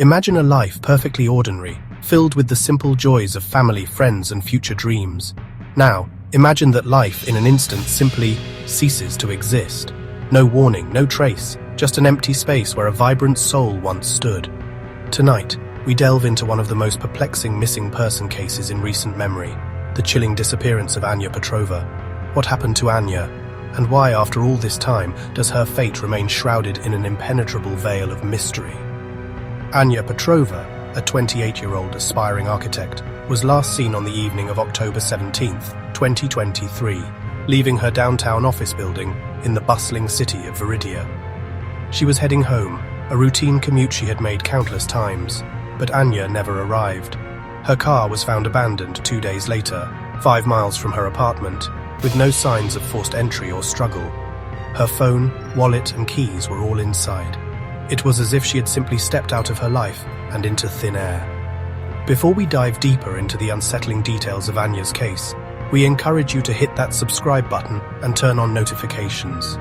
Imagine a life perfectly ordinary, filled with the simple joys of family, friends, and future dreams. Now, imagine that life in an instant simply ceases to exist. No warning, no trace, just an empty space where a vibrant soul once stood. Tonight, we delve into one of the most perplexing missing person cases in recent memory, the chilling disappearance of Anya Petrova. What happened to Anya, and why, after all this time, does her fate remain shrouded in an impenetrable veil of mystery? Anya Petrova, a 28-year-old aspiring architect, was last seen on the evening of October 17, 2023, leaving her downtown office building in the bustling city of Veridia. She was heading home, a routine commute she had made countless times, but Anya never arrived. Her car was found abandoned 2 days later, 5 miles from her apartment, with no signs of forced entry or struggle. Her phone, wallet, and keys were all inside. It was as if she had simply stepped out of her life and into thin air. Before we dive deeper into the unsettling details of Anya's case, we encourage you to hit that subscribe button and turn on notifications.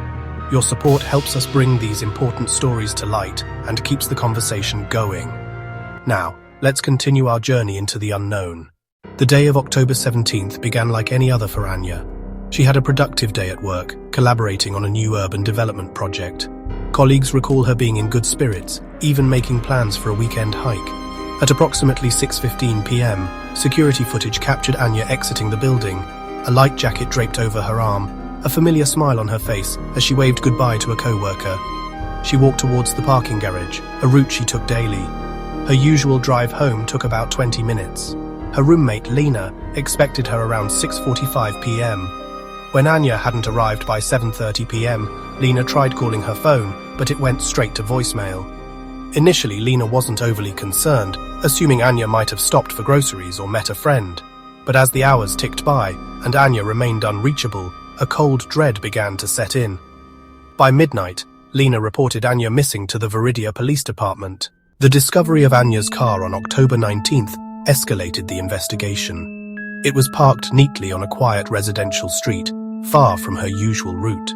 Your support helps us bring these important stories to light and keeps the conversation going. Now, let's continue our journey into the unknown. The day of October 17th began like any other for Anya. She had a productive day at work, collaborating on a new urban development project. Colleagues recall her being in good spirits, even making plans for a weekend hike. At approximately 6:15 p.m., security footage captured Anya exiting the building, a light jacket draped over her arm, a familiar smile on her face as she waved goodbye to a co-worker. She walked towards the parking garage, a route she took daily. Her usual drive home took about 20 minutes. Her roommate, Lena, expected her around 6:45 p.m. When Anya hadn't arrived by 7:30 p.m., Lena tried calling her phone, but it went straight to voicemail. Initially, Lena wasn't overly concerned, assuming Anya might have stopped for groceries or met a friend. But as the hours ticked by and Anya remained unreachable, a cold dread began to set in. By midnight, Lena reported Anya missing to the Veridia Police Department. The discovery of Anya's car on October 19th escalated the investigation. It was parked neatly on a quiet residential street, far from her usual route.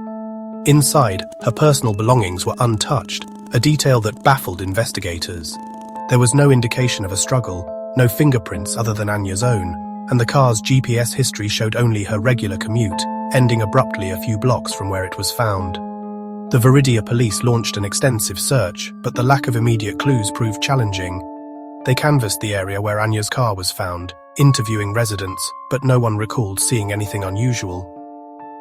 Inside, her personal belongings were untouched, a detail that baffled investigators. There was no indication of a struggle, no fingerprints other than Anya's own, and the car's GPS history showed only her regular commute, ending abruptly a few blocks from where it was found. The Veridia police launched an extensive search, but the lack of immediate clues proved challenging. They canvassed the area where Anya's car was found, interviewing residents, but no one recalled seeing anything unusual.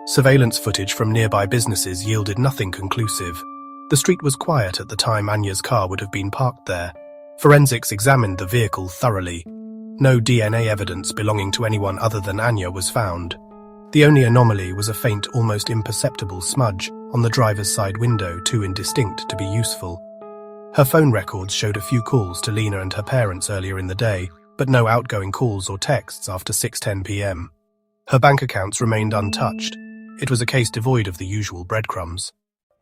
Surveillance footage from nearby businesses yielded nothing conclusive. The street was quiet at the time Anya's car would have been parked there. Forensics examined the vehicle thoroughly. No DNA evidence belonging to anyone other than Anya was found. The only anomaly was a faint, almost imperceptible smudge on the driver's side window, too indistinct to be useful. Her phone records showed a few calls to Lena and her parents earlier in the day, but no outgoing calls or texts after 6:10 p.m. Her bank accounts remained untouched. It was a case devoid of the usual breadcrumbs.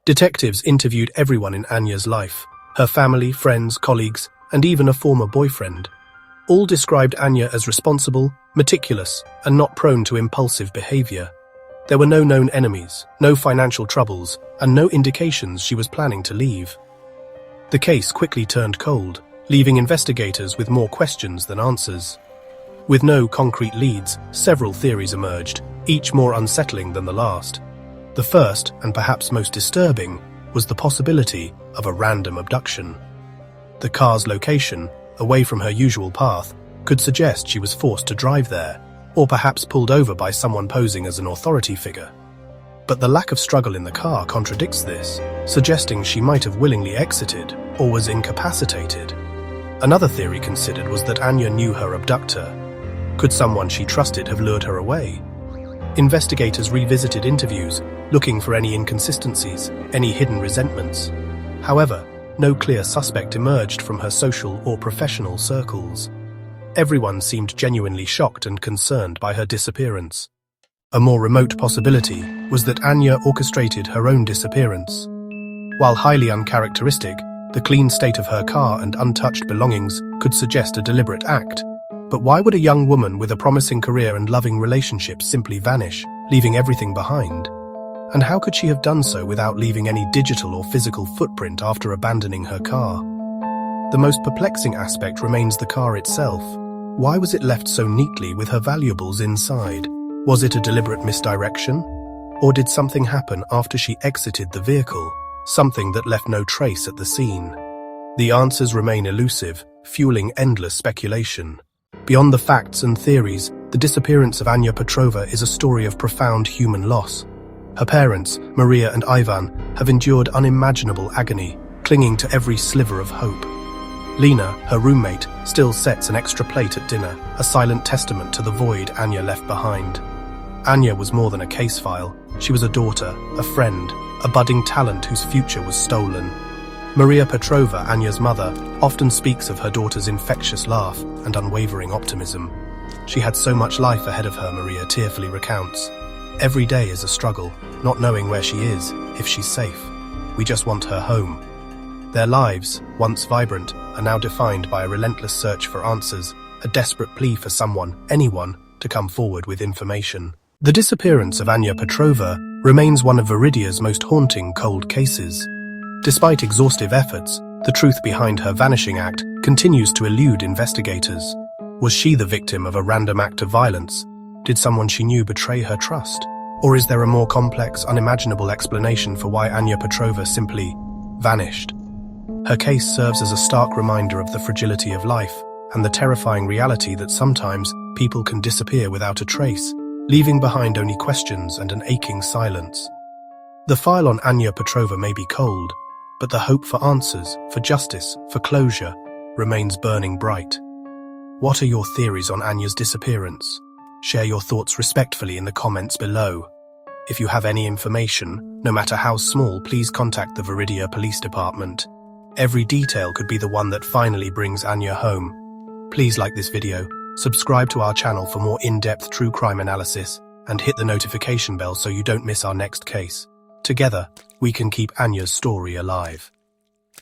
Detectives interviewed everyone in Anya's life, her family, friends, colleagues, and even a former boyfriend. All described Anya as responsible, meticulous, and not prone to impulsive behavior. There were no known enemies, no financial troubles, and no indications she was planning to leave. The case quickly turned cold, leaving investigators with more questions than answers. With no concrete leads, several theories emerged, each more unsettling than the last. The first, and perhaps most disturbing, was the possibility of a random abduction. The car's location, away from her usual path, could suggest she was forced to drive there, or perhaps pulled over by someone posing as an authority figure. But the lack of struggle in the car contradicts this, suggesting she might have willingly exited or was incapacitated. Another theory considered was that Anya knew her abductor. Could someone she trusted have lured her away? Investigators revisited interviews, looking for any inconsistencies, any hidden resentments. However, no clear suspect emerged from her social or professional circles. Everyone seemed genuinely shocked and concerned by her disappearance. A more remote possibility was that Anya orchestrated her own disappearance. While highly uncharacteristic, the clean state of her car and untouched belongings could suggest a deliberate act. But why would a young woman with a promising career and loving relationships simply vanish, leaving everything behind? And how could she have done so without leaving any digital or physical footprint after abandoning her car? The most perplexing aspect remains the car itself. Why was it left so neatly with her valuables inside? Was it a deliberate misdirection? Or did something happen after she exited the vehicle? Something that left no trace at the scene? The answers remain elusive, fueling endless speculation. Beyond the facts and theories, the disappearance of Anya Petrova is a story of profound human loss. Her parents, Maria and Ivan, have endured unimaginable agony, clinging to every sliver of hope. Lena, her roommate, still sets an extra plate at dinner, a silent testament to the void Anya left behind. Anya was more than a case file. She was a daughter, a friend, a budding talent whose future was stolen. Maria Petrova, Anya's mother, often speaks of her daughter's infectious laugh and unwavering optimism. She had so much life ahead of her, Maria tearfully recounts. Every day is a struggle, not knowing where she is, if she's safe. We just want her home. Their lives, once vibrant, are now defined by a relentless search for answers, a desperate plea for someone, anyone, to come forward with information. The disappearance of Anya Petrova remains one of Veridia's most haunting cold cases. Despite exhaustive efforts, the truth behind her vanishing act continues to elude investigators. Was she the victim of a random act of violence? Did someone she knew betray her trust? Or is there a more complex, unimaginable explanation for why Anya Petrova simply vanished? Her case serves as a stark reminder of the fragility of life and the terrifying reality that sometimes people can disappear without a trace, leaving behind only questions and an aching silence. The file on Anya Petrova may be cold, but the hope for answers, for justice, for closure, remains burning bright. What are your theories on Anya's disappearance? Share your thoughts respectfully in the comments below. If you have any information, no matter how small, please contact the Veridia Police Department. Every detail could be the one that finally brings Anya home. Please like this video, subscribe to our channel for more in-depth true crime analysis, and hit the notification bell so you don't miss our next case. Together, we can keep Anya's story alive.